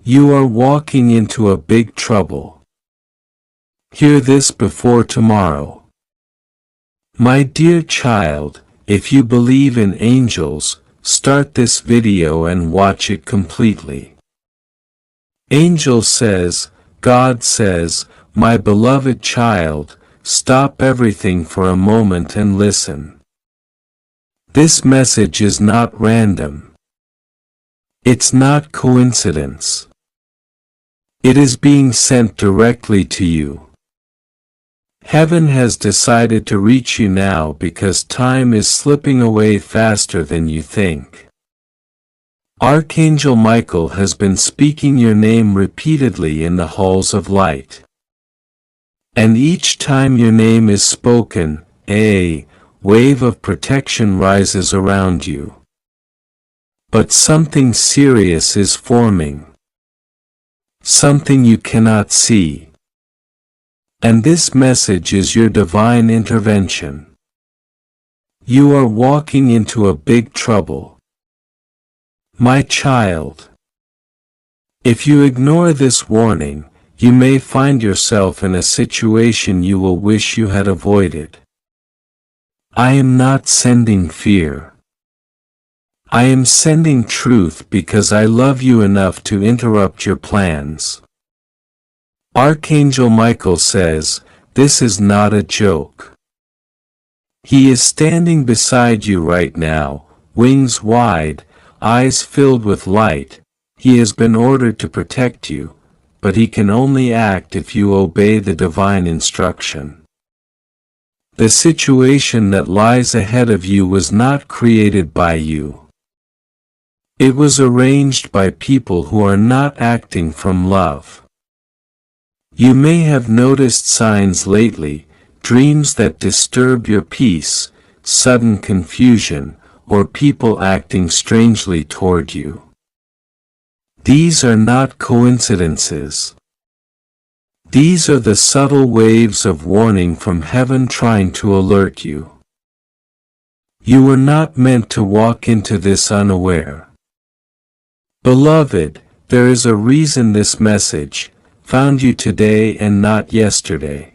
You are walking into a big trouble. Hear this before tomorrow. My dear child, if you believe in angels, start this video and watch it completely. Angel says, God says, my beloved child, stop everything for a moment and listen. This message is not random. It's not coincidence. It is being sent directly to you. Heaven has decided to reach you now because time is slipping away faster than you think. Archangel Michael has been speaking your name repeatedly in the halls of light. And each time your name is spoken, a wave of protection rises around you. But something serious is forming. Something you cannot see. And this message is your divine intervention. You are walking into a big trouble. My child. If you ignore this warning, you may find yourself in a situation you will wish you had avoided. I am not sending fear. I am sending truth because I love you enough to interrupt your plans. Archangel Michael says, this is not a joke. He is standing beside you right now, wings wide, eyes filled with light. He has been ordered to protect you, but he can only act if you obey the divine instruction. The situation that lies ahead of you was not created by you. It was arranged by people who are not acting from love. You may have noticed signs lately, dreams that disturb your peace, sudden confusion, or people acting strangely toward you. These are not coincidences. These are the subtle waves of warning from heaven trying to alert you. You were not meant to walk into this unaware. Beloved, there is a reason this message found you today and not yesterday.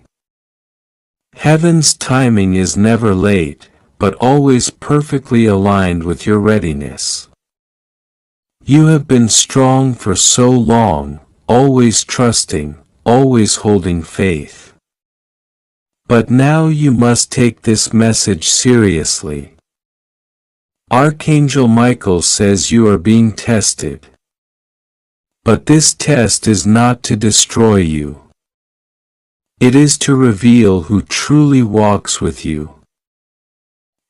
Heaven's timing is never late, but always perfectly aligned with your readiness. You have been strong for so long, always trusting, always holding faith. But now you must take this message seriously. Archangel Michael says you are being tested. But this test is not to destroy you. It is to reveal who truly walks with you.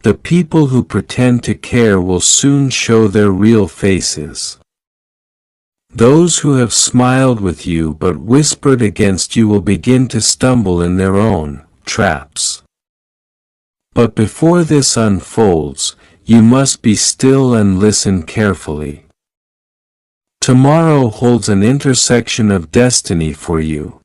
The people who pretend to care will soon show their real faces. Those who have smiled with you but whispered against you will begin to stumble in their own traps. But before this unfolds, you must be still and listen carefully. Tomorrow holds an intersection of destiny for you.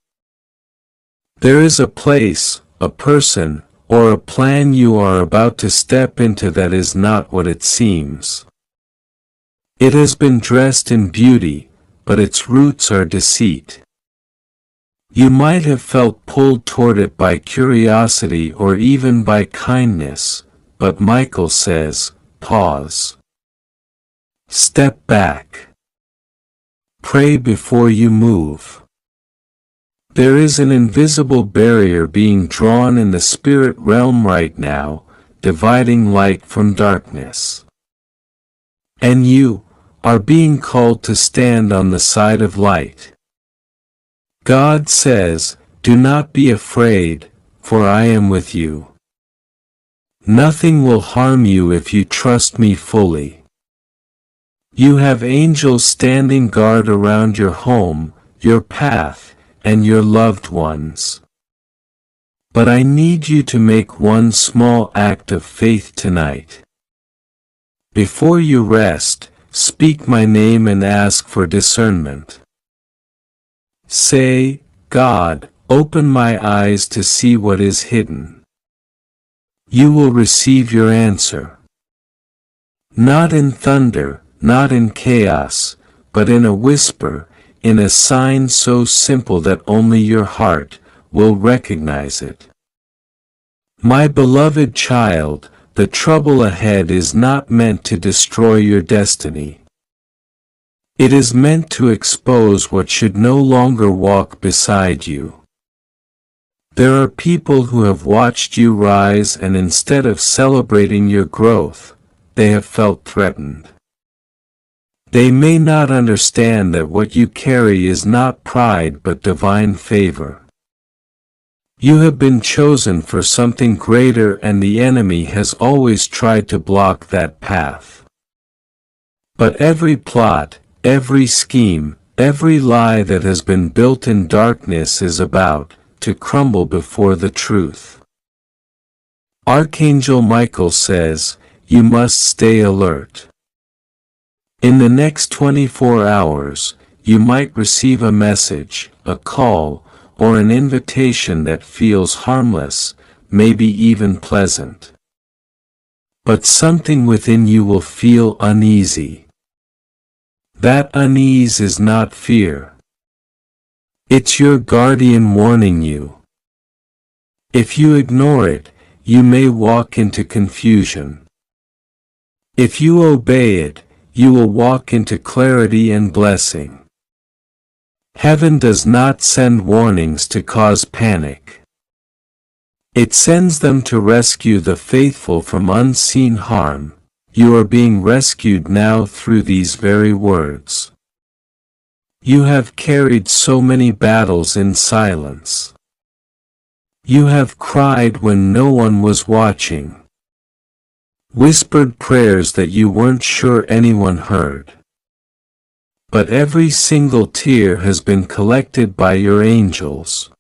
There is a place, a person, or a plan you are about to step into that is not what it seems. It has been dressed in beauty, but its roots are deceit. You might have felt pulled toward it by curiosity or even by kindness, but Michael says, pause. Step back. Pray before you move. There is an invisible barrier being drawn in the spirit realm right now, dividing light from darkness. And you are being called to stand on the side of light. God says, do not be afraid, for I am with you. Nothing will harm you if you trust me fully. You have angels standing guard around your home, your path, and your loved ones. But I need you to make one small act of faith tonight. Before you rest, speak my name and ask for discernment. Say, God, open my eyes to see what is hidden. You will receive your answer. Not in thunder, not in chaos, but in a whisper, in a sign so simple that only your heart will recognize it. My beloved child, the trouble ahead is not meant to destroy your destiny. It is meant to expose what should no longer walk beside you. There are people who have watched you rise, and instead of celebrating your growth, they have felt threatened. They may not understand that what you carry is not pride but divine favor. You have been chosen for something greater, and the enemy has always tried to block that path. But every plot, every scheme, every lie that has been built in darkness is about to crumble before the truth. Archangel Michael says, you must stay alert. In the next 24 hours, you might receive a message, a call, or an invitation that feels harmless, maybe even pleasant. But something within you will feel uneasy. That unease is not fear. It's your guardian warning you. If you ignore it, you may walk into confusion. If you obey it, you will walk into clarity and blessing. Heaven does not send warnings to cause panic. It sends them to rescue the faithful from unseen harm. You are being rescued now through these very words. You have carried so many battles in silence. You have cried when no one was watching. Whispered prayers that you weren't sure anyone heard. But every single tear has been collected by your angels.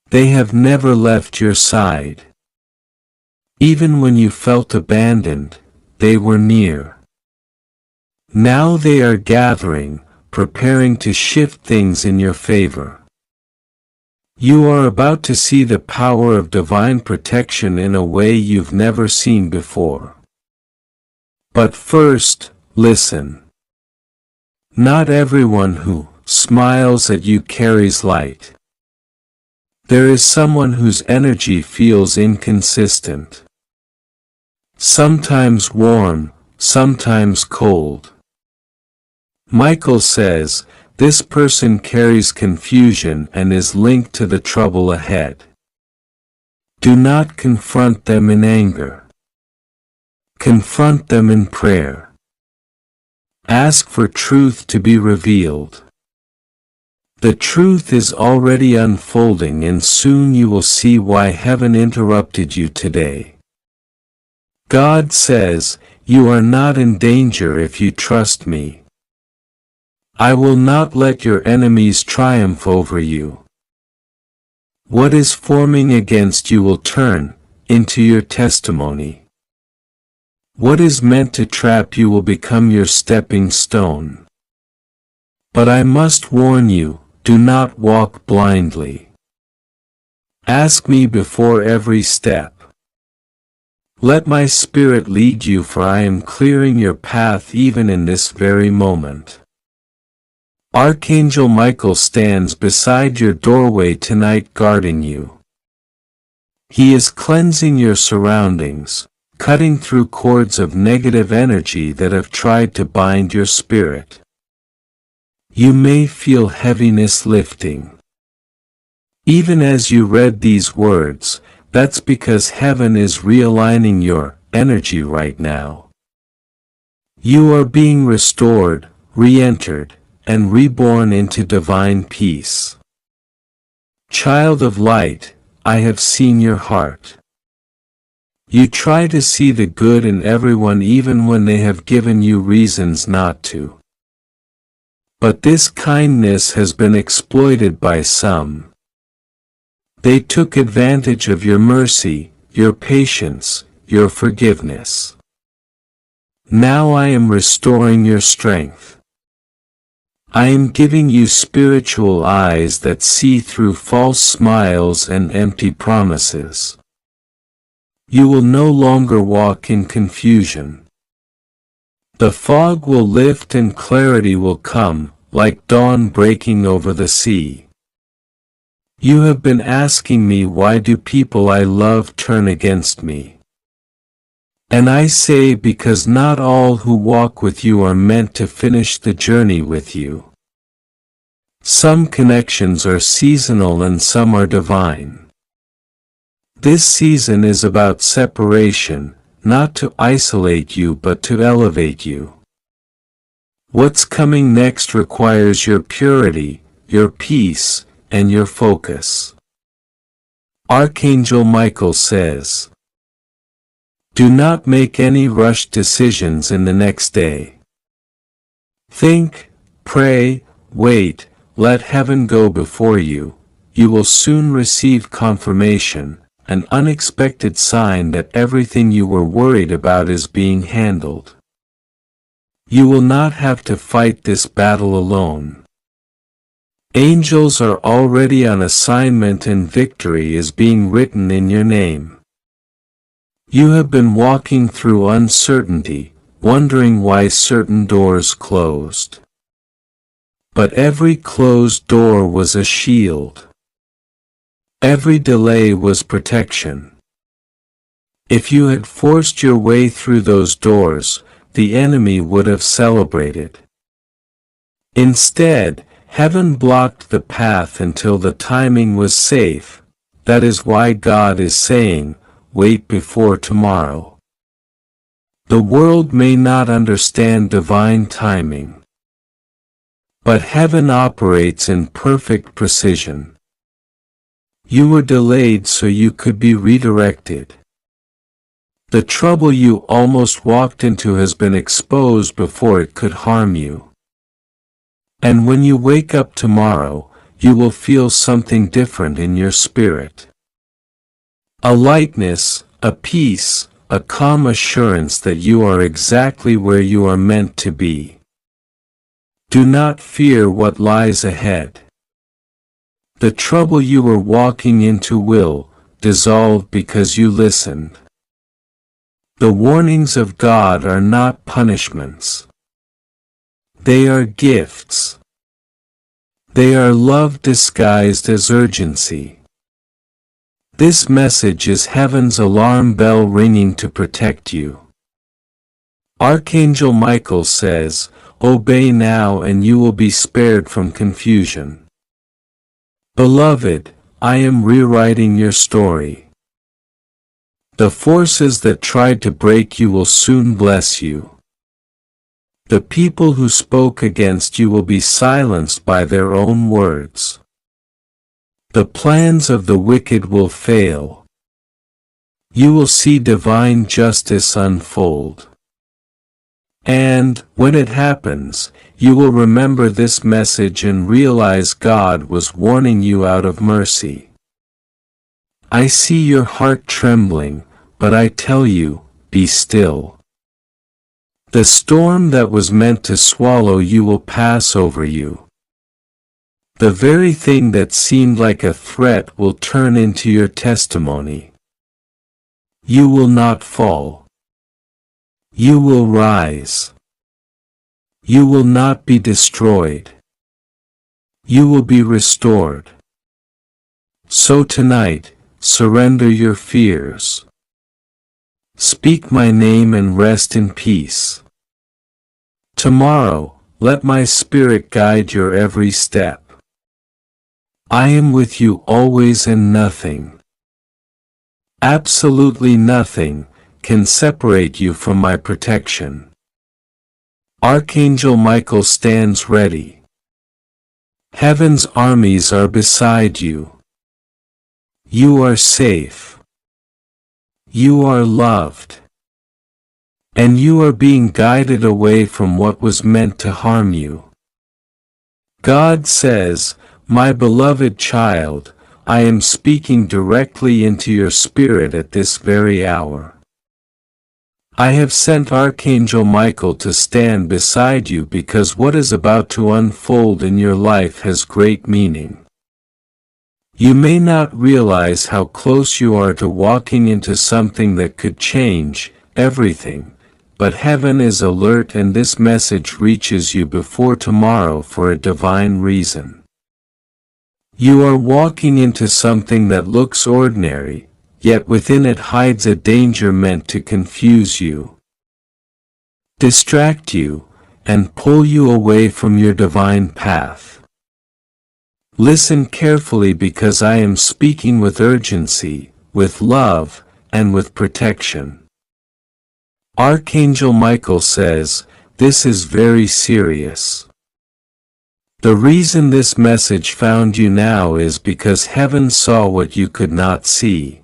They have never left your side. Even when you felt abandoned, they were near. Now they are gathering, preparing to shift things in your favor. You are about to see the power of divine protection in a way you've never seen before. But first, listen. Not everyone who smiles at you carries light. There is someone whose energy feels inconsistent. Sometimes warm, sometimes cold. Michael says, this person carries confusion and is linked to the trouble ahead. Do not confront them in anger. Confront them in prayer. Ask for truth to be revealed. The truth is already unfolding, and soon you will see why heaven interrupted you today. God says, you are not in danger if you trust me. I will not let your enemies triumph over you. What is forming against you will turn into your testimony. What is meant to trap you will become your stepping stone. But I must warn you, do not walk blindly. Ask me before every step. Let my spirit lead you, for I am clearing your path even in this very moment. Archangel Michael stands beside your doorway tonight, guarding you. He is cleansing your surroundings, cutting through cords of negative energy that have tried to bind your spirit. You may feel heaviness lifting. Even as you read these words, that's because heaven is realigning your energy right now. You are being restored, re-entered, and reborn into divine peace. Child of light, I have seen your heart. You try to see the good in everyone even when they have given you reasons not to. But this kindness has been exploited by some. They took advantage of your mercy, your patience, your forgiveness. Now I am restoring your strength. I am giving you spiritual eyes that see through false smiles and empty promises. You will no longer walk in confusion. The fog will lift and clarity will come, like dawn breaking over the sea. You have been asking me, why do people I love turn against me? And I say, because not all who walk with you are meant to finish the journey with you. Some connections are seasonal and some are divine. This season is about separation, not to isolate you but to elevate you. What's coming next requires your purity, your peace, and your focus. Archangel Michael says, do not make any rushed decisions in the next day. Think, pray, wait, let heaven go before you. You will soon receive confirmation, an unexpected sign that everything you were worried about is being handled. You will not have to fight this battle alone. Angels are already on assignment and victory is being written in your name. You have been walking through uncertainty, wondering why certain doors closed. But every closed door was a shield. Every delay was protection. If you had forced your way through those doors, the enemy would have celebrated. Instead, heaven blocked the path until the timing was safe. That is why God is saying, wait before tomorrow. The world may not understand divine timing, but heaven operates in perfect precision. You were delayed so you could be redirected. The trouble you almost walked into has been exposed before it could harm you. And when you wake up tomorrow, you will feel something different in your spirit. A lightness, a peace, a calm assurance that you are exactly where you are meant to be. Do not fear what lies ahead. The trouble you were walking into will dissolve because you listened. The warnings of God are not punishments. They are gifts. They are love disguised as urgency. This message is heaven's alarm bell ringing to protect you. Archangel Michael says, obey now and you will be spared from confusion. Beloved, I am rewriting your story. The forces that tried to break you will soon bless you. The people who spoke against you will be silenced by their own words. The plans of the wicked will fail. You will see divine justice unfold. And, when it happens, you will remember this message and realize God was warning you out of mercy. I see your heart trembling, but I tell you, be still. The storm that was meant to swallow you will pass over you. The very thing that seemed like a threat will turn into your testimony. You will not fall. You will rise. You will not be destroyed. You will be restored. So tonight, surrender your fears. Speak my name and rest in peace. Tomorrow, let my spirit guide your every step. I am with you always, and nothing, absolutely nothing, can separate you from my protection. Archangel Michael stands ready. Heaven's armies are beside you. You are safe. You are loved. And you are being guided away from what was meant to harm you. God says, my beloved child, I am speaking directly into your spirit at this very hour. I have sent Archangel Michael to stand beside you because what is about to unfold in your life has great meaning. You may not realize how close you are to walking into something that could change everything, but heaven is alert and this message reaches you before tomorrow for a divine reason. You are walking into something that looks ordinary, yet within it hides a danger meant to confuse you, distract you, and pull you away from your divine path. Listen carefully because I am speaking with urgency, with love, and with protection. Archangel Michael says, "This is very serious." The reason this message found you now is because heaven saw what you could not see.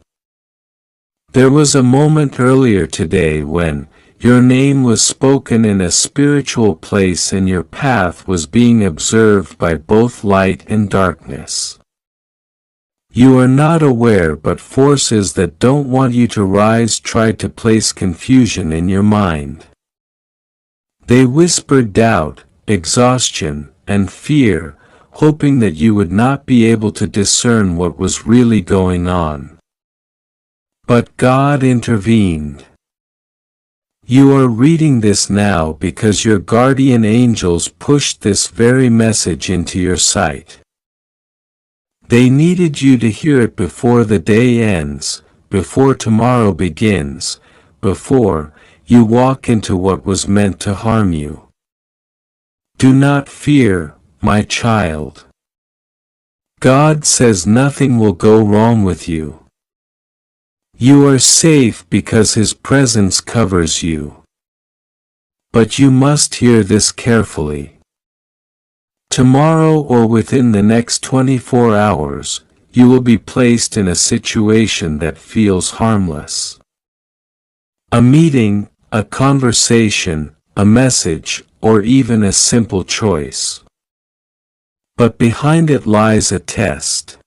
There was a moment earlier today when your name was spoken in a spiritual place and your path was being observed by both light and darkness. You are not aware, but forces that don't want you to rise tried to place confusion in your mind. They whispered doubt, exhaustion, and fear, hoping that you would not be able to discern what was really going on. But God intervened. You are reading this now because your guardian angels pushed this very message into your sight. They needed you to hear it before the day ends, before tomorrow begins, before you walk into what was meant to harm you. Do not fear, my child. God says nothing will go wrong with you. You are safe because His presence covers you. But you must hear this carefully. Tomorrow or within the next 24 hours, you will be placed in a situation that feels harmless. A meeting, a conversation, a message, or even a simple choice. But behind it lies a test.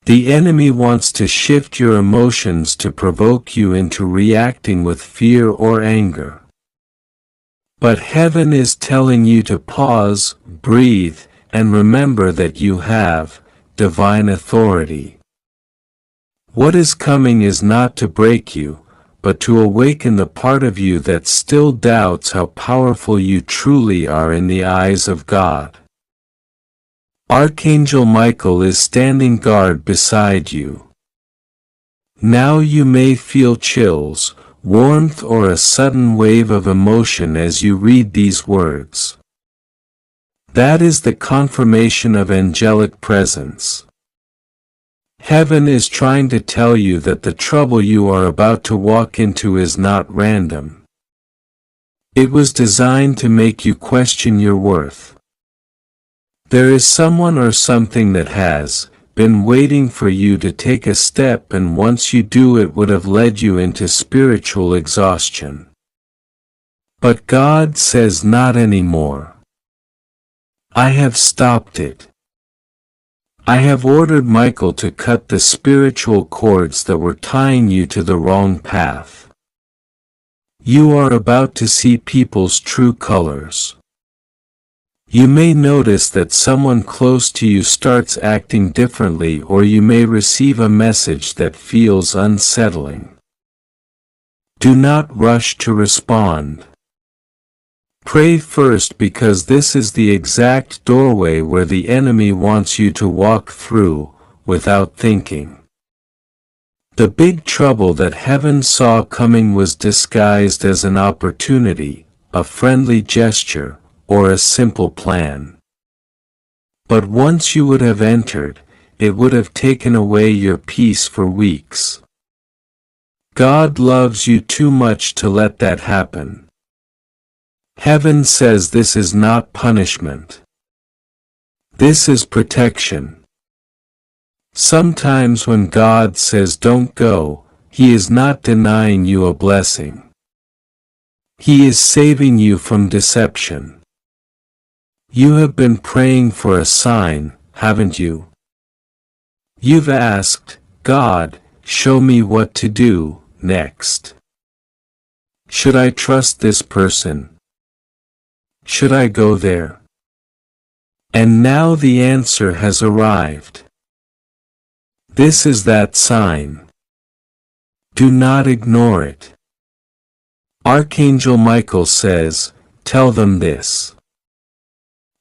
The enemy wants to shift your emotions to provoke you into reacting with fear or anger. But heaven is telling you to pause, breathe, and remember that you have divine authority. What is coming is not to break you, but to awaken the part of you that still doubts how powerful you truly are in the eyes of God. Archangel Michael is standing guard beside you. Now you may feel chills, warmth, or a sudden wave of emotion as you read these words. That is the confirmation of angelic presence. Heaven is trying to tell you that the trouble you are about to walk into is not random. It was designed to make you question your worth. There is someone or something that has been waiting for you to take a step, and once you do it would have led you into spiritual exhaustion. But God says not anymore. I have stopped it. I have ordered Michael to cut the spiritual cords that were tying you to the wrong path. You are about to see people's true colors. You may notice that someone close to you starts acting differently, or you may receive a message that feels unsettling. Do not rush to respond. Pray first, because this is the exact doorway where the enemy wants you to walk through, without thinking. The big trouble that heaven saw coming was disguised as an opportunity, a friendly gesture, or a simple plan. But once you would have entered, it would have taken away your peace for weeks. God loves you too much to let that happen. Heaven says this is not punishment. This is protection. Sometimes when God says don't go, He is not denying you a blessing. He is saving you from deception. You have been praying for a sign, haven't you? You've asked, God, show me what to do next. Should I trust this person? Should I go there? And now the answer has arrived. This is that sign. Do not ignore it. Archangel Michael says, "Tell them this.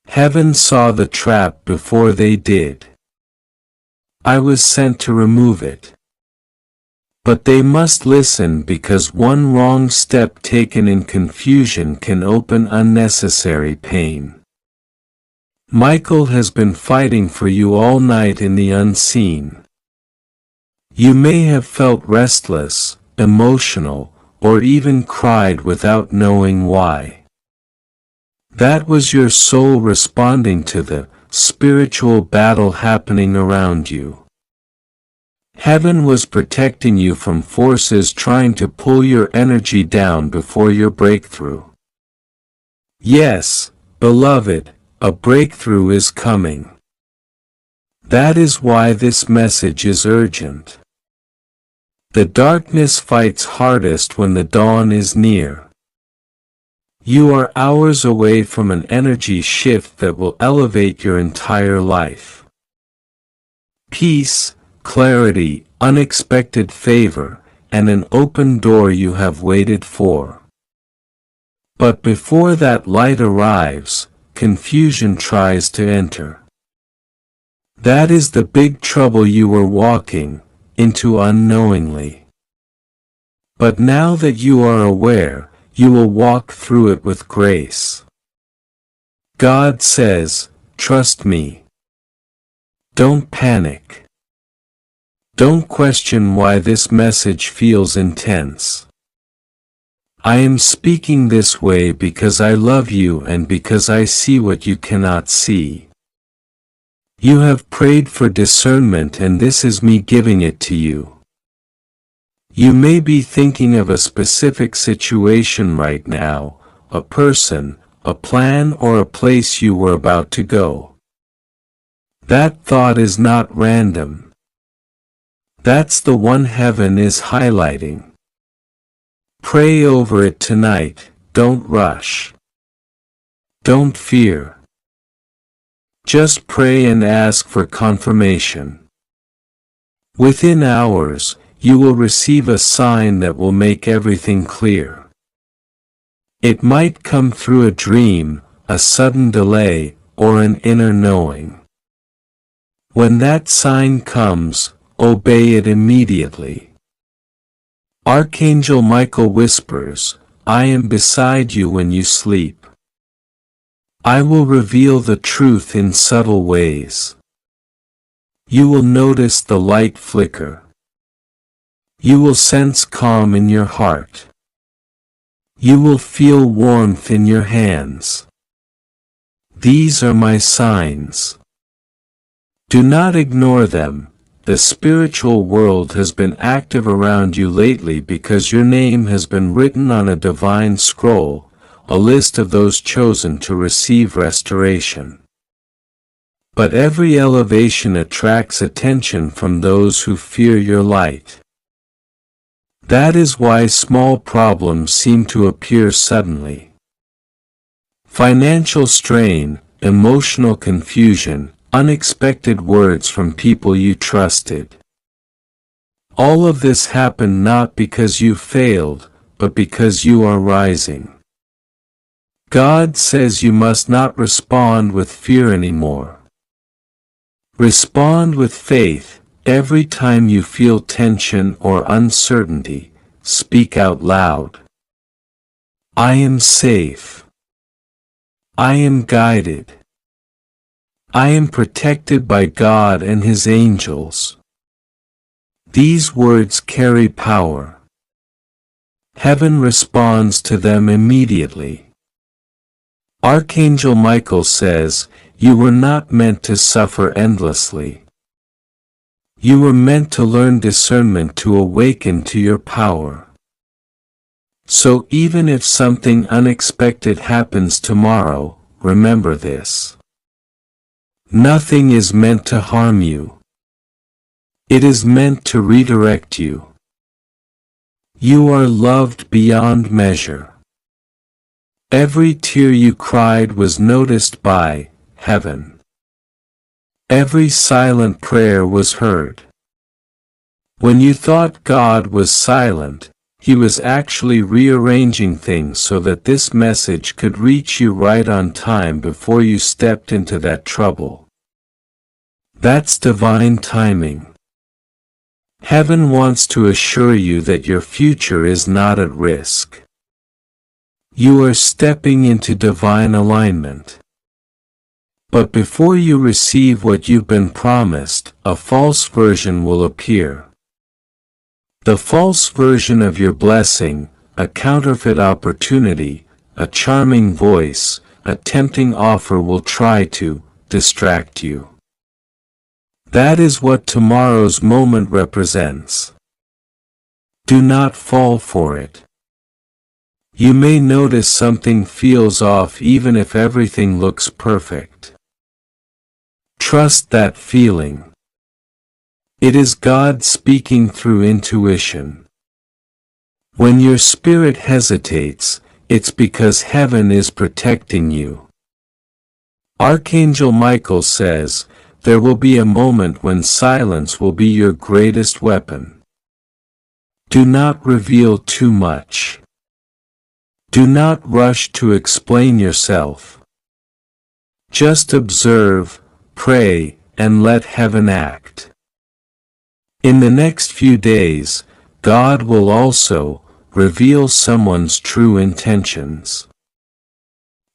Heaven saw the trap before they did. I was sent to remove it. But they must listen because one wrong step taken in confusion can open unnecessary pain. Michael has been fighting for you all night in the unseen. You may have felt restless, emotional, or even cried without knowing why. That was your soul responding to the spiritual battle happening around you. Heaven was protecting you from forces trying to pull your energy down before your breakthrough. Yes, beloved, a breakthrough is coming. That is why this message is urgent. The darkness fights hardest when the dawn is near. You are hours away from an energy shift that will elevate your entire life. Peace, clarity, unexpected favor, and an open door you have waited for. But before that light arrives, confusion tries to enter. That is the big trouble you were walking into unknowingly. But now that you are aware, you will walk through it with grace. God says, "Trust me." Don't panic. Don't question why this message feels intense. I am speaking this way because I love you and because I see what you cannot see. You have prayed for discernment and this is me giving it to you. You may be thinking of a specific situation right now, a person, a plan or a place you were about to go. That thought is not random. That's the one heaven is highlighting. Pray over it tonight, don't rush. Don't fear. Just pray and ask for confirmation. Within hours, you will receive a sign that will make everything clear. It might come through a dream, a sudden delay, or an inner knowing. When that sign comes, obey it immediately. Archangel Michael whispers, "I am beside you when you sleep. I will reveal the truth in subtle ways. You will notice the light flicker. You will sense calm in your heart. You will feel warmth in your hands. These are my signs. Do not ignore them. The spiritual world has been active around you lately because your name has been written on a divine scroll, a list of those chosen to receive restoration. But every elevation attracts attention from those who fear your light. That is why small problems seem to appear suddenly. Financial strain, emotional confusion, unexpected words from people you trusted. All of this happened not because you failed, but because you are rising. God says you must not respond with fear anymore. Respond with faith. Every time you feel tension or uncertainty, speak out loud. I am safe. I am guided. I am protected by God and His angels. These words carry power. Heaven responds to them immediately. Archangel Michael says, "You were not meant to suffer endlessly. You were meant to learn discernment to awaken to your power. So even if something unexpected happens tomorrow, remember this. Nothing is meant to harm you. It is meant to redirect you. You are loved beyond measure. Every tear you cried was noticed by heaven. Every silent prayer was heard. When you thought God was silent, He was actually rearranging things so that this message could reach you right on time before you stepped into that trouble. That's divine timing. Heaven wants to assure you that your future is not at risk. You are stepping into divine alignment. But before you receive what you've been promised, a false version will appear. The false version of your blessing, a counterfeit opportunity, a charming voice, a tempting offer will try to distract you. That is what tomorrow's moment represents. Do not fall for it. You may notice something feels off even if everything looks perfect. Trust that feeling. It is God speaking through intuition. When your spirit hesitates, it's because heaven is protecting you. Archangel Michael says, there will be a moment when silence will be your greatest weapon. Do not reveal too much. Do not rush to explain yourself. Just observe, pray, and let heaven act. In the next few days, God will also reveal someone's true intentions.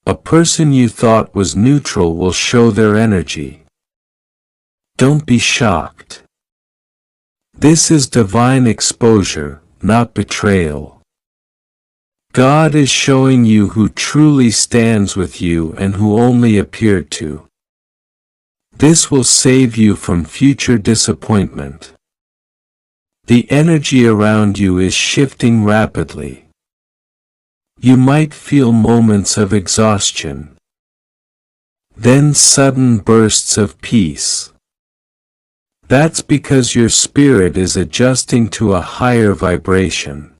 A person you thought was neutral will show their energy. Don't be shocked. This is divine exposure, not betrayal. God is showing you who truly stands with you and who only appeared to. This will save you from future disappointment. The energy around you is shifting rapidly. You might feel moments of exhaustion. Then sudden bursts of peace. That's because your spirit is adjusting to a higher vibration.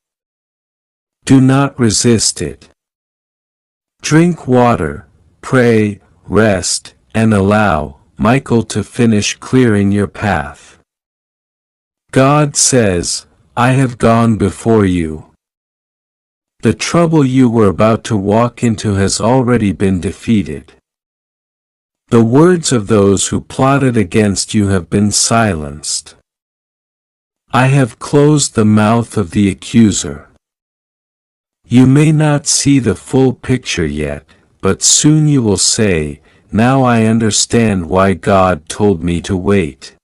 Do not resist it. Drink water, pray, rest, and allow Michael to finish clearing your path. God says, I have gone before you. The trouble you were about to walk into has already been defeated. The words of those who plotted against you have been silenced. I have closed the mouth of the accuser. You may not see the full picture yet, but soon you will say, now I understand why God told me to wait.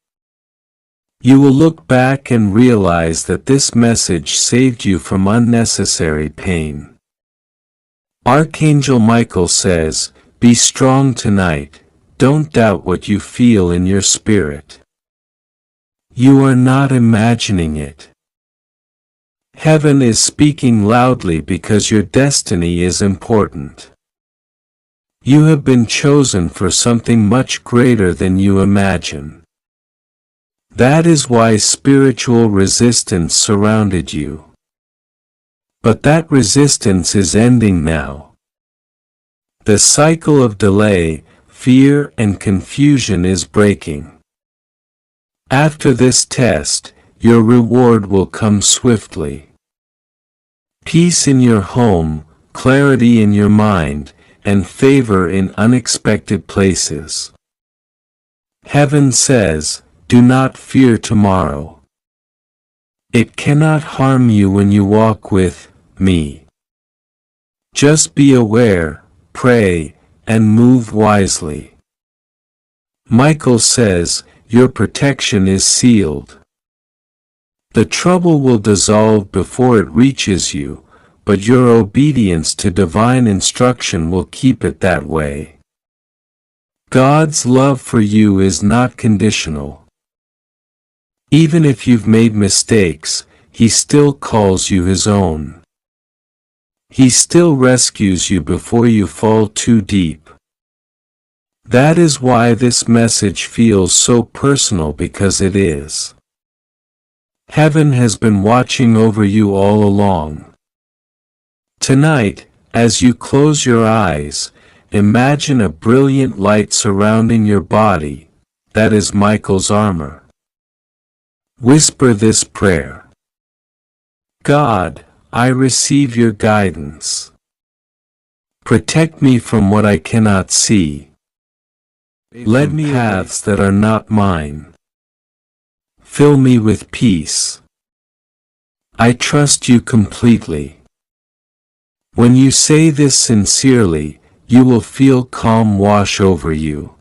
You will look back and realize that this message saved you from unnecessary pain. Archangel Michael says, be strong tonight, don't doubt what you feel in your spirit. You are not imagining it. Heaven is speaking loudly because your destiny is important. You have been chosen for something much greater than you imagine. That is why spiritual resistance surrounded you. But that resistance is ending now. The cycle of delay, fear, and confusion is breaking. After this test, your reward will come swiftly. Peace in your home, clarity in your mind, and favor in unexpected places. Heaven says, do not fear tomorrow. It cannot harm you when you walk with me. Just be aware, pray, and move wisely. Michael says, your protection is sealed. The trouble will dissolve before it reaches you, but your obedience to divine instruction will keep it that way. God's love for you is not conditional. Even if you've made mistakes, He still calls you His own. He still rescues you before you fall too deep. That is why this message feels so personal, because it is. Heaven has been watching over you all along. Tonight, as you close your eyes, imagine a brilliant light surrounding your body. That is Michael's armor. Whisper this prayer. God, I receive your guidance. Protect me from what I cannot see. Lead me paths that are not mine. Fill me with peace. I trust you completely. When you say this sincerely, you will feel calm wash over you.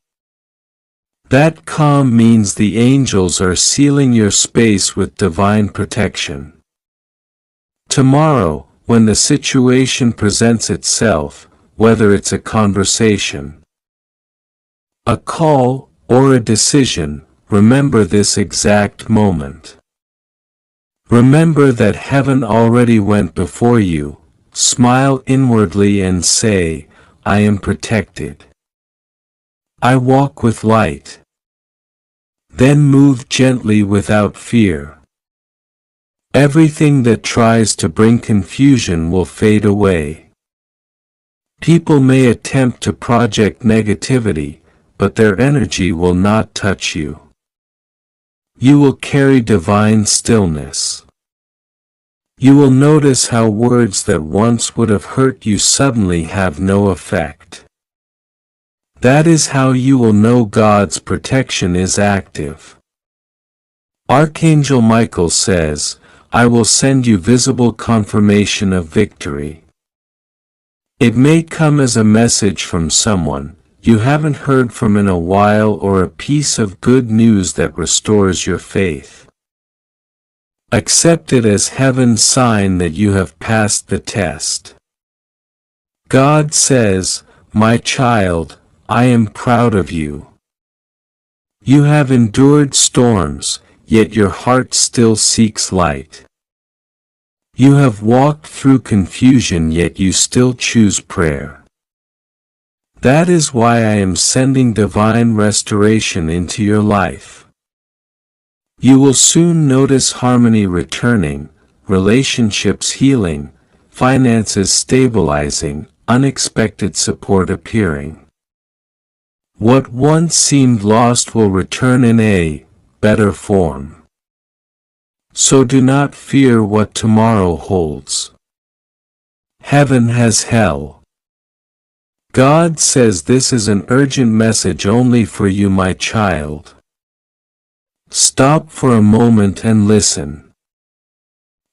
That calm means the angels are sealing your space with divine protection. Tomorrow, when the situation presents itself, whether it's a conversation, a call, or a decision, remember this exact moment. Remember that heaven already went before you. Smile inwardly and say, I am protected. I walk with light. Then move gently without fear. Everything that tries to bring confusion will fade away. People may attempt to project negativity, but their energy will not touch you. You will carry divine stillness. You will notice how words that once would have hurt you suddenly have no effect. That is how you will know God's protection is active. Archangel Michael says, I will send you visible confirmation of victory. It may come as a message from someone you haven't heard from in a while, or a piece of good news that restores your faith. Accept it as heaven's sign that you have passed the test. God says, my child, I am proud of you. You have endured storms, yet your heart still seeks light. You have walked through confusion, yet you still choose prayer. That is why I am sending divine restoration into your life. You will soon notice harmony returning, relationships healing, finances stabilizing, unexpected support appearing. What once seemed lost will return in a better form. So do not fear what tomorrow holds. Heaven has hell. God says this is an urgent message only for you, my child. Stop for a moment and listen.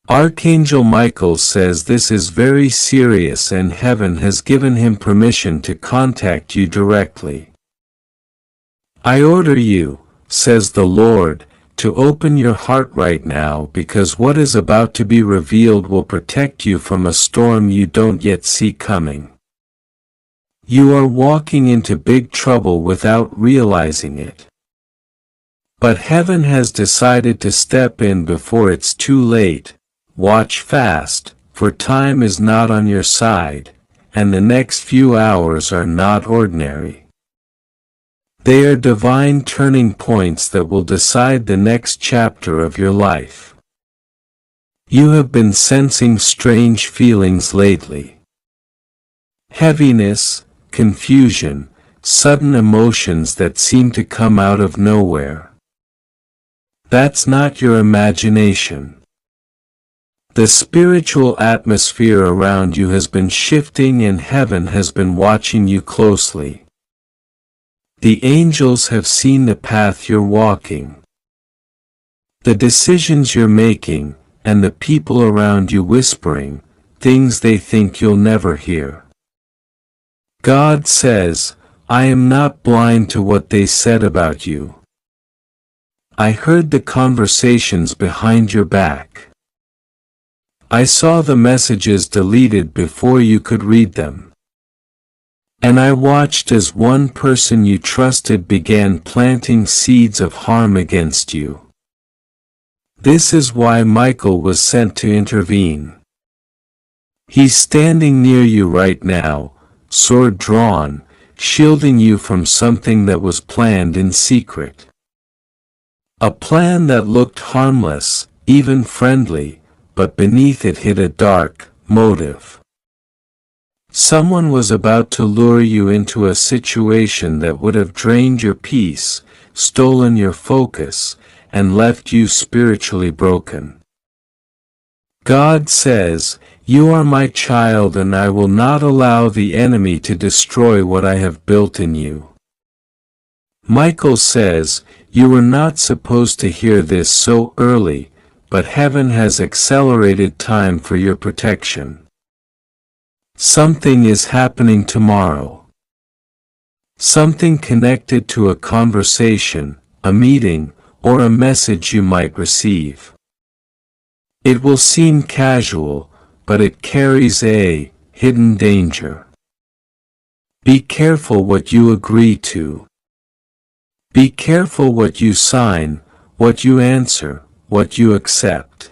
Archangel Michael says this is very serious and heaven has given him permission to contact you directly. I order you, says the Lord, to open your heart right now, because what is about to be revealed will protect you from a storm you don't yet see coming. You are walking into big trouble without realizing it. But heaven has decided to step in before it's too late. Watch fast, for time is not on your side, and the next few hours are not ordinary. They are divine turning points that will decide the next chapter of your life. You have been sensing strange feelings lately. Heaviness, confusion, sudden emotions that seem to come out of nowhere. That's not your imagination. The spiritual atmosphere around you has been shifting and heaven has been watching you closely. The angels have seen the path you're walking, the decisions you're making, and the people around you whispering things they think you'll never hear. God says, I am not blind to what they said about you. I heard the conversations behind your back. I saw the messages deleted before you could read them. And I watched as one person you trusted began planting seeds of harm against you. This is why Michael was sent to intervene. He's standing near you right now, sword drawn, shielding you from something that was planned in secret. A plan that looked harmless, even friendly, but beneath it hid a dark motive. Someone was about to lure you into a situation that would have drained your peace, stolen your focus, and left you spiritually broken. God says, "You are my child and I will not allow the enemy to destroy what I have built in you." Michael says, "You were not supposed to hear this so early, but heaven has accelerated time for your protection. Something is happening tomorrow. Something connected to a conversation, a meeting, or a message you might receive. It will seem casual, but it carries a hidden danger. Be careful what you agree to. Be careful what you sign, what you answer, what you accept.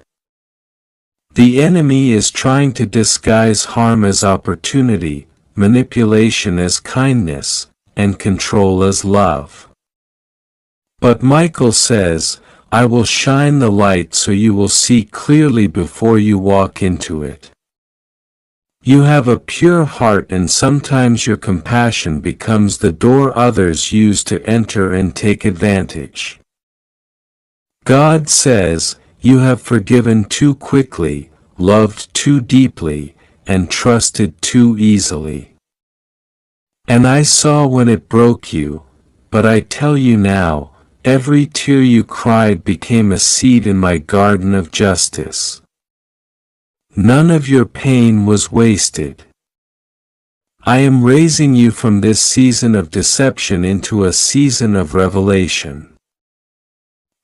The enemy is trying to disguise harm as opportunity, manipulation as kindness, and control as love. But Michael says, "I will shine the light so you will see clearly before you walk into it." You have a pure heart and sometimes your compassion becomes the door others use to enter and take advantage. God says, "You have forgiven too quickly, loved too deeply, and trusted too easily. And I saw when it broke you, but I tell you now, every tear you cried became a seed in my garden of justice. None of your pain was wasted. I am raising you from this season of deception into a season of revelation.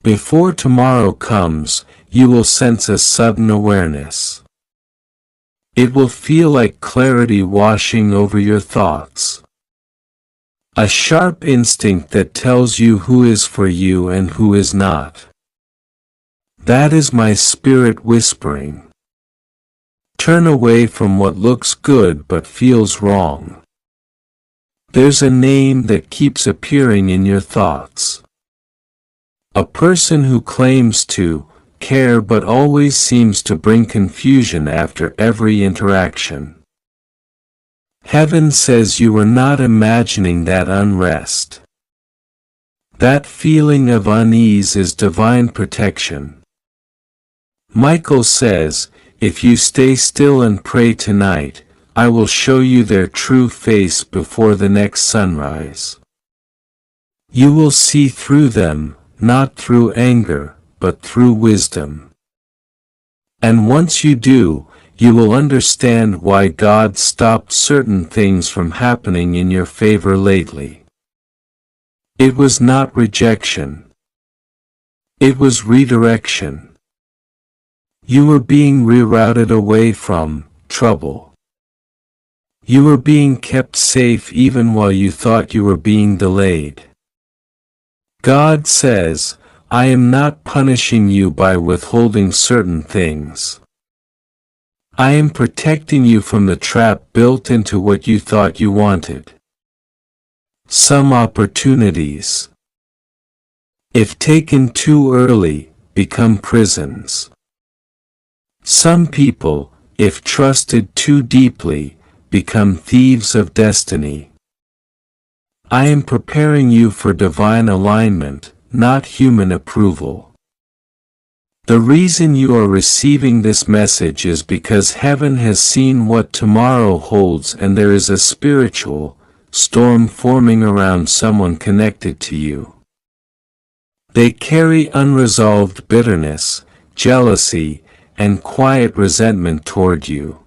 Before tomorrow comes, you will sense a sudden awareness. It will feel like clarity washing over your thoughts. A sharp instinct that tells you who is for you and who is not. That is my spirit whispering. Turn away from what looks good but feels wrong. There's a name that keeps appearing in your thoughts. A person who claims to care but always seems to bring confusion after every interaction. Heaven says you are not imagining that unrest. That feeling of unease is divine protection. Michael says, "If you stay still and pray tonight, I will show you their true face before the next sunrise. You will see through them, not through anger, but through wisdom. And once you do, you will understand why God stopped certain things from happening in your favor lately. It was not rejection. It was redirection. You were being rerouted away from trouble. You were being kept safe even while you thought you were being delayed. God says, I am not punishing you by withholding certain things. I am protecting you from the trap built into what you thought you wanted. Some opportunities, if taken too early, become prisons. Some people, if trusted too deeply, become thieves of destiny. I am preparing you for divine alignment, not human approval. The reason you are receiving this message is because heaven has seen what tomorrow holds and there is a spiritual storm forming around someone connected to you. They carry unresolved bitterness, jealousy, and quiet resentment toward you.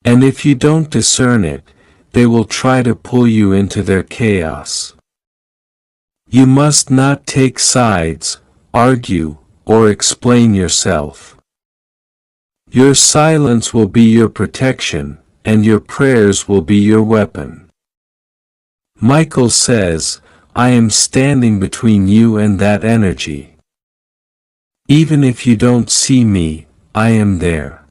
And if you don't discern it, they will try to pull you into their chaos. You must not take sides, argue, or explain yourself. Your silence will be your protection, and your prayers will be your weapon. Michael says, I am standing between you and that energy. Even if you don't see me, I am there.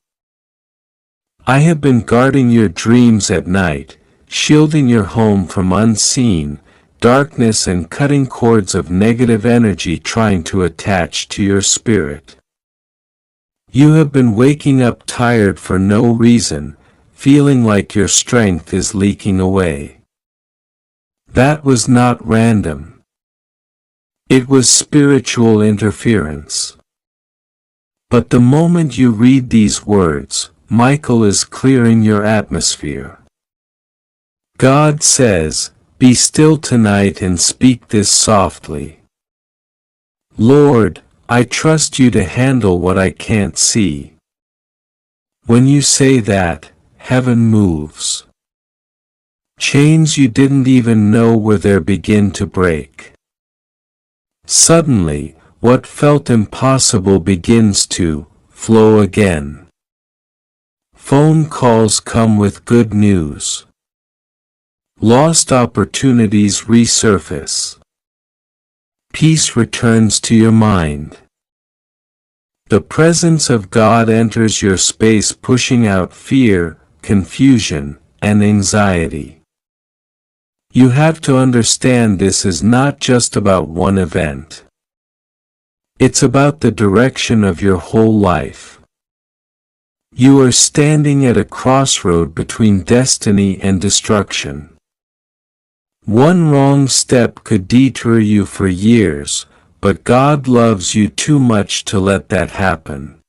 I have been guarding your dreams at night, shielding your home from unseen darkness and cutting cords of negative energy trying to attach to your spirit. You have been waking up tired for no reason, feeling like your strength is leaking away. That was not random. It was spiritual interference. But the moment you read these words, Michael is clearing your atmosphere. God says, "Be still tonight and speak this softly. Lord, I trust you to handle what I can't see." When you say that, heaven moves. Chains you didn't even know were there begin to break. Suddenly, what felt impossible begins to flow again. Phone calls come with good news. Lost opportunities resurface. Peace returns to your mind. The presence of God enters your space, pushing out fear, confusion, and anxiety. You have to understand this is not just about one event. It's about the direction of your whole life. You are standing at a crossroad between destiny and destruction. One wrong step could detour you for years, but God loves you too much to let that happen.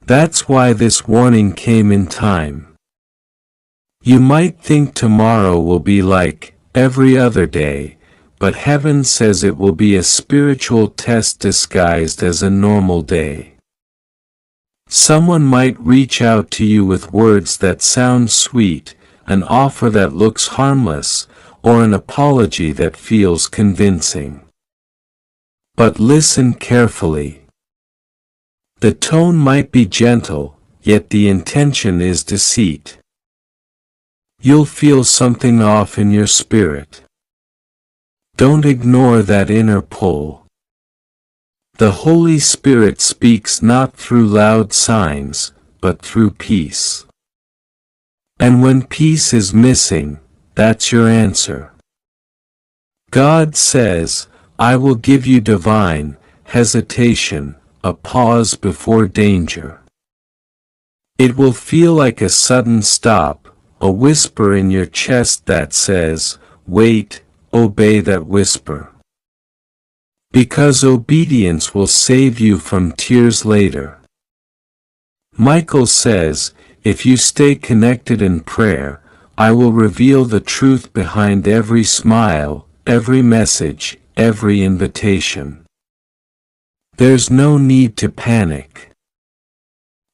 That's why this warning came in time. You might think tomorrow will be like every other day, but heaven says it will be a spiritual test disguised as a normal day. Someone might reach out to you with words that sound sweet, an offer that looks harmless, or an apology that feels convincing. But listen carefully. The tone might be gentle, yet the intention is deceit. You'll feel something off in your spirit. Don't ignore that inner pull. The Holy Spirit speaks not through loud signs, but through peace. And when peace is missing, that's your answer. God says, "I will give you divine hesitation, a pause before danger." It will feel like a sudden stop, a whisper in your chest that says, "Wait, obey that whisper." Because obedience will save you from tears later. Michael says, "If you stay connected in prayer, I will reveal the truth behind every smile, every message, every invitation." There's no need to panic.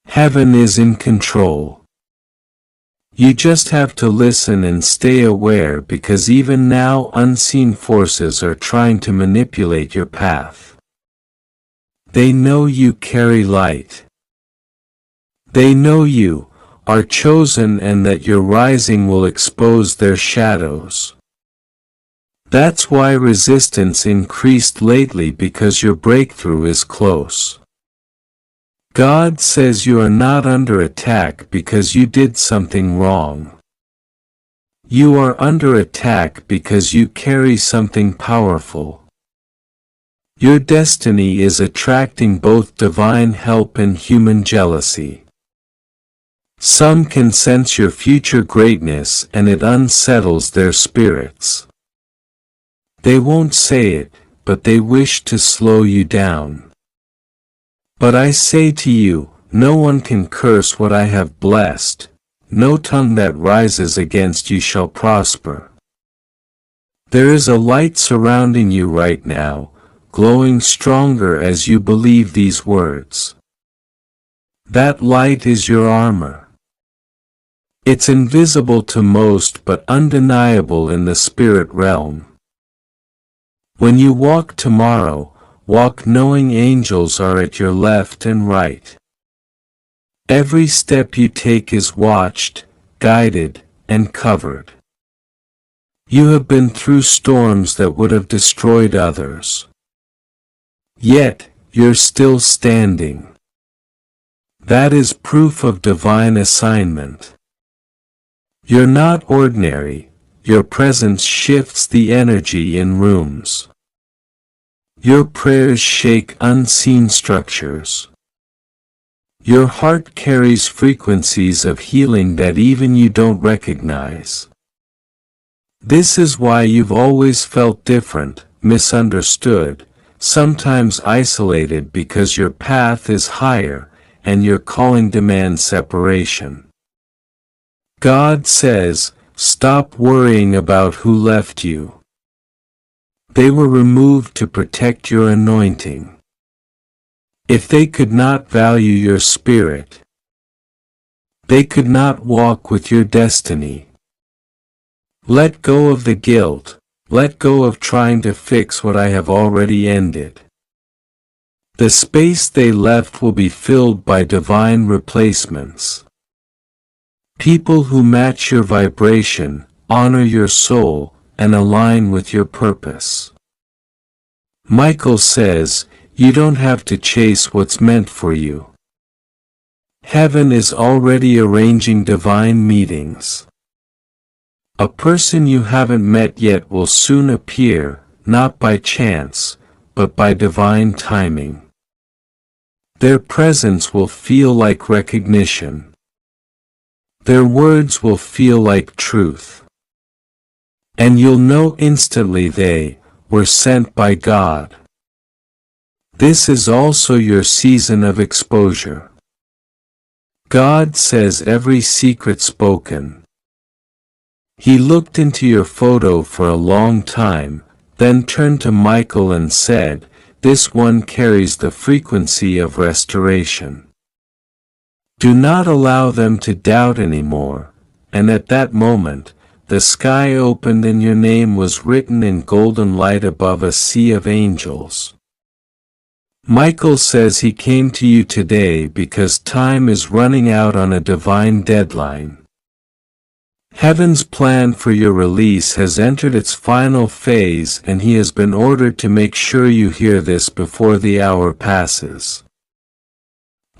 Heaven is in control. You just have to listen and stay aware, because even now unseen forces are trying to manipulate your path. They know you carry light. They know you are chosen and that your rising will expose their shadows. That's why resistance increased lately, because your breakthrough is close. God says you are not under attack because you did something wrong. You are under attack because you carry something powerful. Your destiny is attracting both divine help and human jealousy. Some can sense your future greatness and it unsettles their spirits. They won't say it, but they wish to slow you down. But I say to you, no one can curse what I have blessed. No tongue that rises against you shall prosper. There is a light surrounding you right now, glowing stronger as you believe these words. That light is your armor. It's invisible to most but undeniable in the spirit realm. When you walk tomorrow, walk knowing angels are at your left and right. Every step you take is watched, guided, and covered. You have been through storms that would have destroyed others. Yet, you're still standing. That is proof of divine assignment. You're not ordinary. Your presence shifts the energy in rooms. Your prayers shake unseen structures. Your heart carries frequencies of healing that even you don't recognize. This is why you've always felt different, misunderstood, sometimes isolated because your path is higher and your calling demands separation. God says, stop worrying about who left you. They were removed to protect your anointing. If they could not value your spirit, they could not walk with your destiny. Let go of the guilt. Let go of trying to fix what I have already ended. The space they left will be filled by divine replacements. People who match your vibration, honor your soul, and align with your purpose. Michael says, you don't have to chase what's meant for you. Heaven is already arranging divine meetings. A person you haven't met yet will soon appear, not by chance, but by divine timing. Their presence will feel like recognition. Their words will feel like truth. And you'll know instantly they were sent by God. This is also your season of exposure. God says every secret spoken. He looked into your photo for a long time, then turned to Michael and said, this one carries the frequency of restoration. Do not allow them to doubt anymore. And at that moment, the sky opened and your name was written in golden light above a sea of angels. Michael says he came to you today because time is running out on a divine deadline. Heaven's plan for your release has entered its final phase and he has been ordered to make sure you hear this before the hour passes.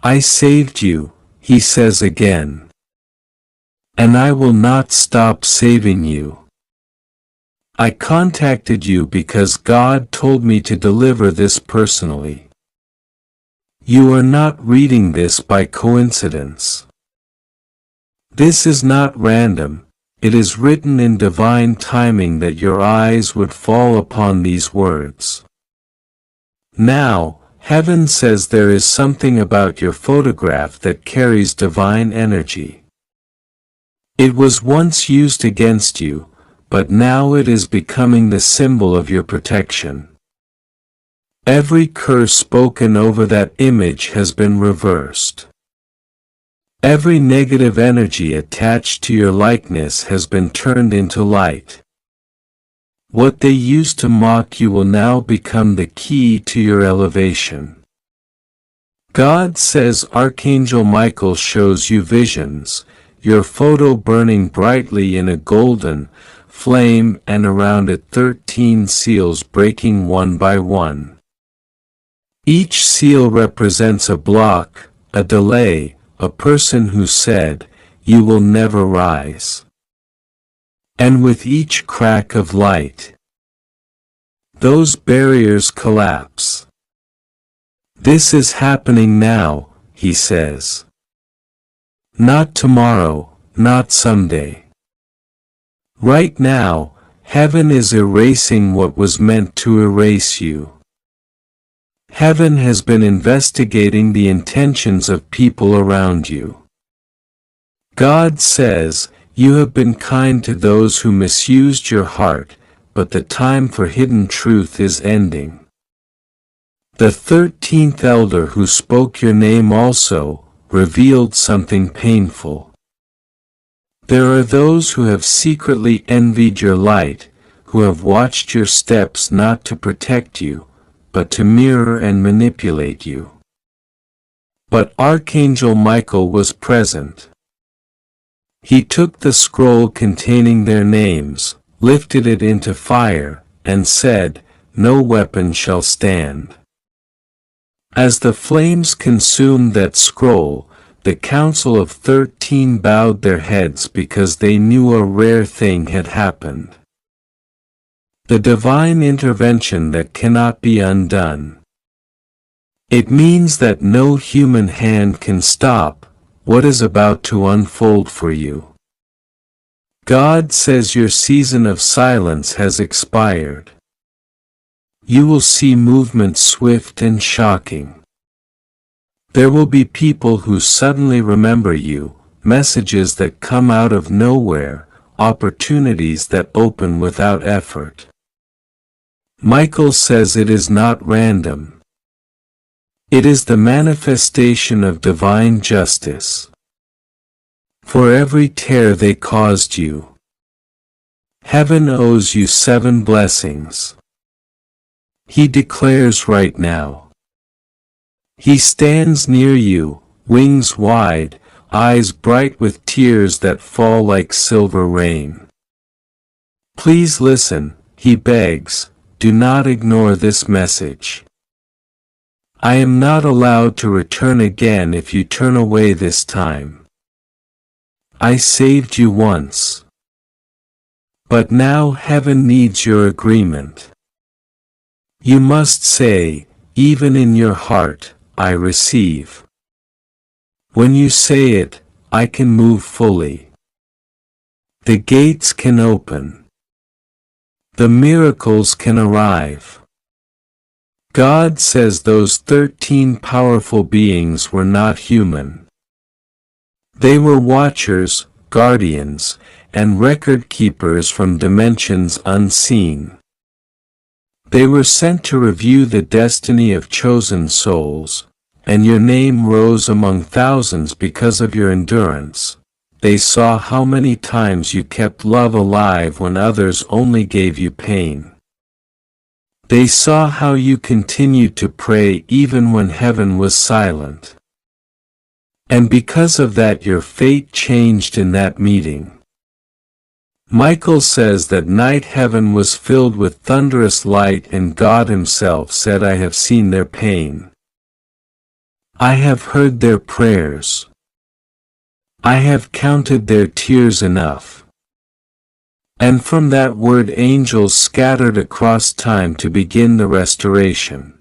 I saved you, he says again. And I will not stop saving you. I contacted you because God told me to deliver this personally. You are not reading this by coincidence. This is not random. It is written in divine timing that your eyes would fall upon these words. Now, heaven says there is something about your photograph that carries divine energy. It was once used against you, but now it is becoming the symbol of your protection. Every curse spoken over that image has been reversed. Every negative energy attached to your likeness has been turned into light. What they used to mock you will now become the key to your elevation. God says Archangel Michael shows you visions, your photo burning brightly in a golden flame and around it 13 seals breaking one by one. Each seal represents a block, a delay, a person who said, you will never rise. And with each crack of light, those barriers collapse. This is happening now, he says. Not tomorrow, not someday. Right now, heaven is erasing what was meant to erase you. Heaven has been investigating the intentions of people around you. God says, you have been kind to those who misused your heart, but the time for hidden truth is ending. The 13th elder who spoke your name also revealed something painful. There are those who have secretly envied your light, who have watched your steps not to protect you, but to mirror and manipulate you. But Archangel Michael was present. He took the scroll containing their names, lifted it into fire, and said, no weapon shall stand. As the flames consumed that scroll, the Council of 13 bowed their heads because they knew a rare thing had happened. The divine intervention that cannot be undone. It means that no human hand can stop what is about to unfold for you. God says your season of silence has expired. You will see movement swift and shocking. There will be people who suddenly remember you, messages that come out of nowhere, opportunities that open without effort. Michael says it is not random. It is the manifestation of divine justice. For every tear they caused you, heaven owes you 7 blessings. He declares right now. He stands near you, wings wide, eyes bright with tears that fall like silver rain. Please listen, he begs, do not ignore this message. I am not allowed to return again if you turn away this time. I saved you once. But now heaven needs your agreement. You must say, even in your heart, I receive. When you say it, I can move fully. The gates can open. The miracles can arrive. God says those 13 powerful beings were not human. They were watchers, guardians, and record keepers from dimensions unseen. They were sent to review the destiny of chosen souls, and your name rose among thousands because of your endurance. They saw how many times you kept love alive when others only gave you pain. They saw how you continued to pray even when heaven was silent. And because of that your fate changed in that meeting. Michael says that night heaven was filled with thunderous light and God himself said, I have seen their pain. I have heard their prayers. I have counted their tears enough. And from that word angels scattered across time to begin the restoration.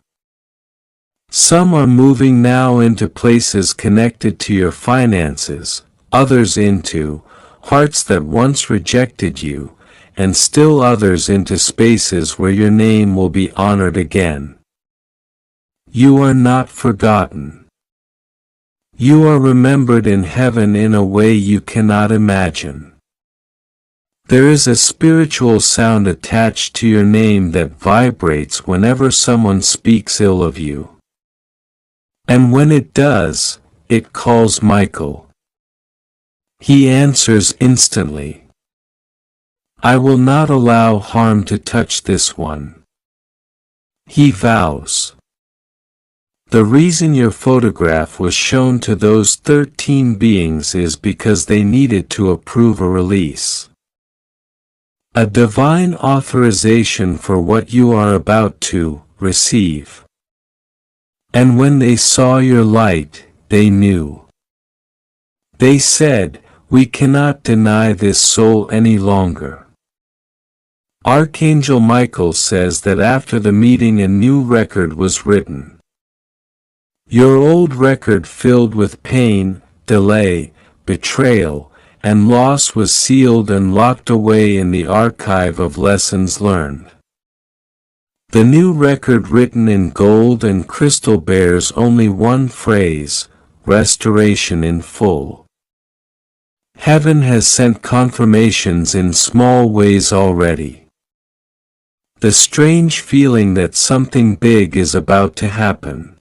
Some are moving now into places connected to your finances, others into hearts that once rejected you, and still others into spaces where your name will be honored again. You are not forgotten. You are remembered in heaven in a way you cannot imagine. There is a spiritual sound attached to your name that vibrates whenever someone speaks ill of you. And when it does, it calls Michael. He answers instantly. I will not allow harm to touch this one. He vows. The reason your photograph was shown to those 13 beings is because they needed to approve a release. A divine authorization for what you are about to receive. And when they saw your light, they knew. They said, we cannot deny this soul any longer. Archangel Michael says that after the meeting a new record was written. Your old record filled with pain, delay, betrayal, and loss was sealed and locked away in the archive of lessons learned. The new record written in gold and crystal bears only one phrase, restoration in full. Heaven has sent confirmations in small ways already. The strange feeling that something big is about to happen.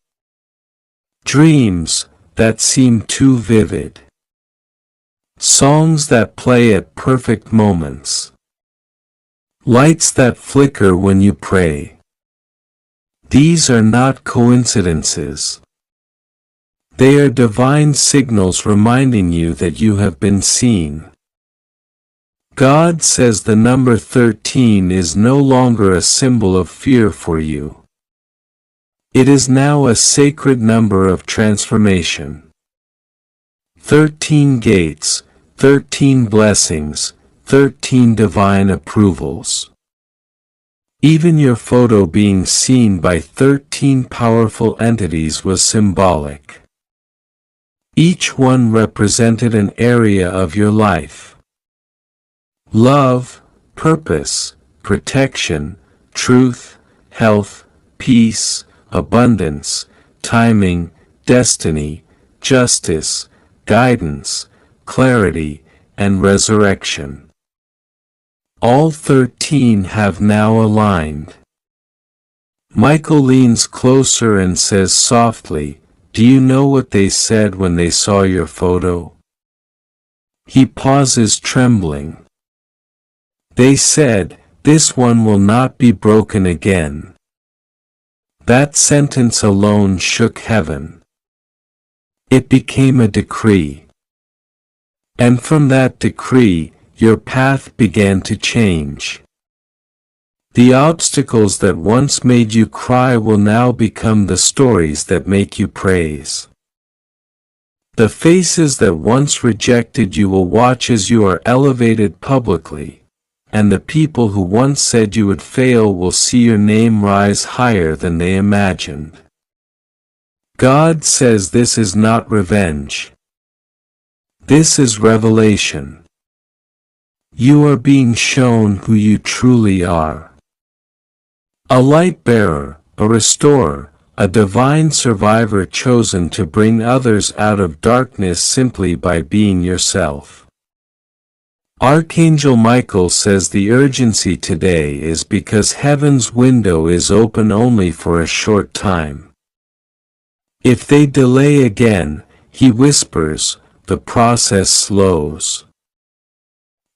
Dreams that seem too vivid. Songs that play at perfect moments. Lights that flicker when you pray. These are not coincidences. They are divine signals reminding you that you have been seen. God says the number 13 is no longer a symbol of fear for you. It is now a sacred number of transformation. 13 gates, 13 blessings, 13 divine approvals. Even your photo being seen by 13 powerful entities was symbolic. Each one represented an area of your life. Love, purpose, protection, truth, health, peace, abundance, timing, destiny, justice, guidance, clarity, and resurrection. All 13 have now aligned. Michael leans closer and says softly, "Do you know what they said when they saw your photo?" He pauses, trembling. They said, "This one will not be broken again." That sentence alone shook heaven. It became a decree. And from that decree, your path began to change. The obstacles that once made you cry will now become the stories that make you praise. The faces that once rejected you will watch as you are elevated publicly, and the people who once said you would fail will see your name rise higher than they imagined. God says this is not revenge. This is revelation. You are being shown who you truly are. A light bearer, a restorer, a divine survivor chosen to bring others out of darkness simply by being yourself. Archangel Michael says the urgency today is because heaven's window is open only for a short time. If they delay again, he whispers, the process slows.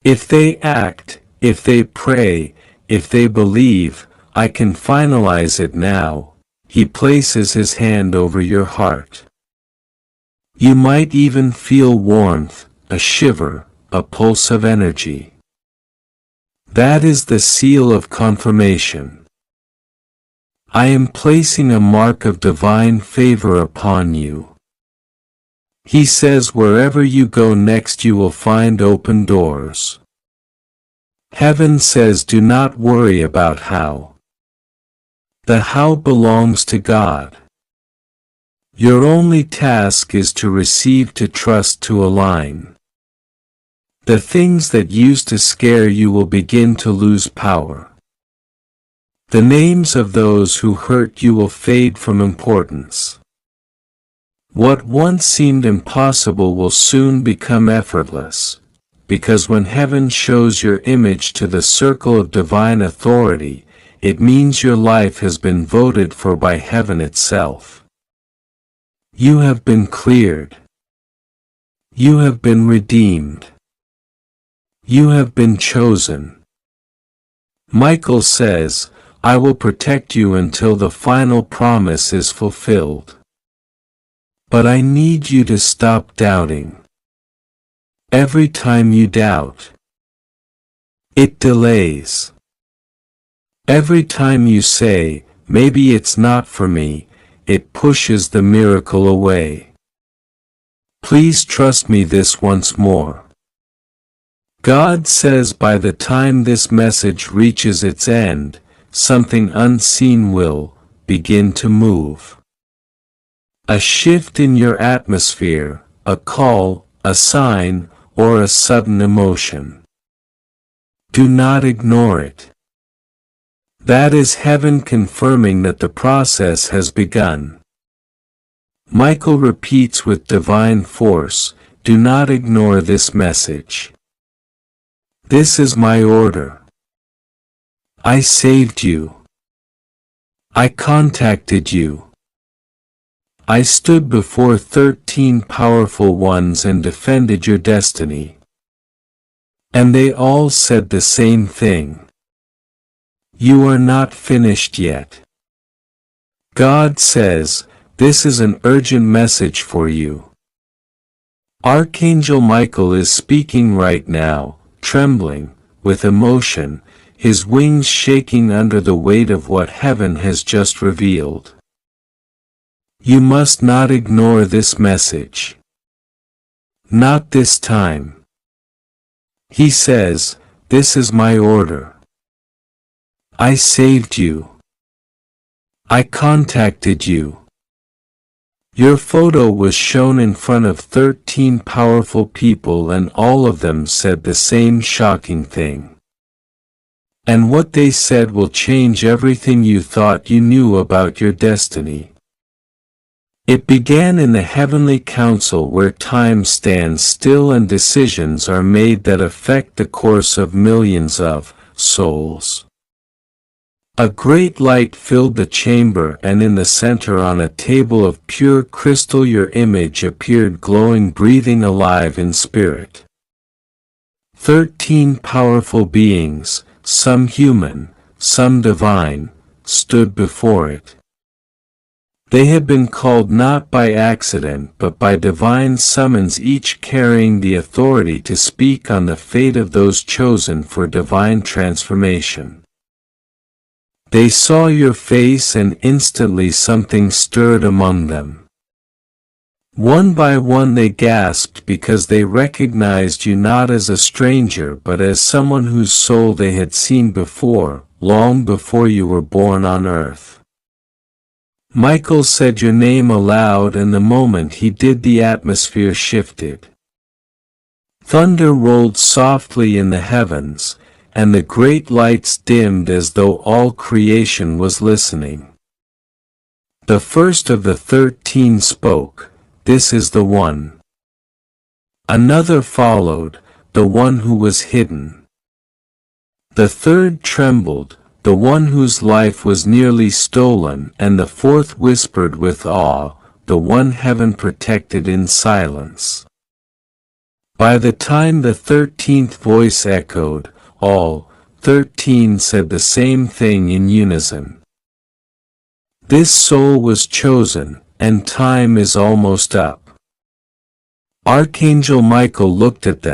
If they act, if they pray, if they believe, I can finalize it now. He places his hand over your heart. You might even feel warmth, a shiver, a pulse of energy. That is the seal of confirmation. I am placing a mark of divine favor upon you. He says wherever you go next you will find open doors. Heaven says do not worry about how. The how belongs to God. Your only task is to receive, to trust, to align. The things that used to scare you will begin to lose power. The names of those who hurt you will fade from importance. What once seemed impossible will soon become effortless, because when heaven shows your image to the circle of divine authority, it means your life has been voted for by heaven itself. You have been cleared. You have been redeemed. You have been chosen. Michael says, I will protect you until the final promise is fulfilled. But I need you to stop doubting. Every time you doubt, it delays. Every time you say, maybe it's not for me, it pushes the miracle away. Please trust me this once more. God says by the time this message reaches its end, something unseen will begin to move. A shift in your atmosphere, a call, a sign, or a sudden emotion. Do not ignore it. That is heaven confirming that the process has begun. Michael repeats with divine force, do not ignore this message. This is my order. I saved you. I contacted you. I stood before 13 powerful ones and defended your destiny. And they all said the same thing. You are not finished yet. God says, this is an urgent message for you. Archangel Michael is speaking right now, trembling, with emotion, his wings shaking under the weight of what heaven has just revealed. You must not ignore this message. Not this time. He says, this is my order. I saved you. I contacted you. Your photo was shown in front of 13 powerful people and all of them said the same shocking thing. And what they said will change everything you thought you knew about your destiny. It began in the heavenly council where time stands still and decisions are made that affect the course of millions of souls. A great light filled the chamber, and in the center on a table of pure crystal your image appeared, glowing, breathing, alive in spirit. 13 powerful beings, some human, some divine, stood before it. They had been called not by accident but by divine summons, each carrying the authority to speak on the fate of those chosen for divine transformation. They saw your face and instantly something stirred among them. One by one they gasped because they recognized you not as a stranger but as someone whose soul they had seen before, long before you were born on earth. Michael said your name aloud, and the moment he did the atmosphere shifted. Thunder rolled softly in the heavens, and the great lights dimmed as though all creation was listening. The first of the 13 spoke, "This is the one." Another followed, "The one who was hidden." The third trembled, "The one whose life was nearly stolen," and the fourth whispered with awe, "The one heaven protected in silence." By the time the 13th voice echoed, all 13 said the same thing in unison. This soul was chosen, and time is almost up. Archangel Michael looked at them.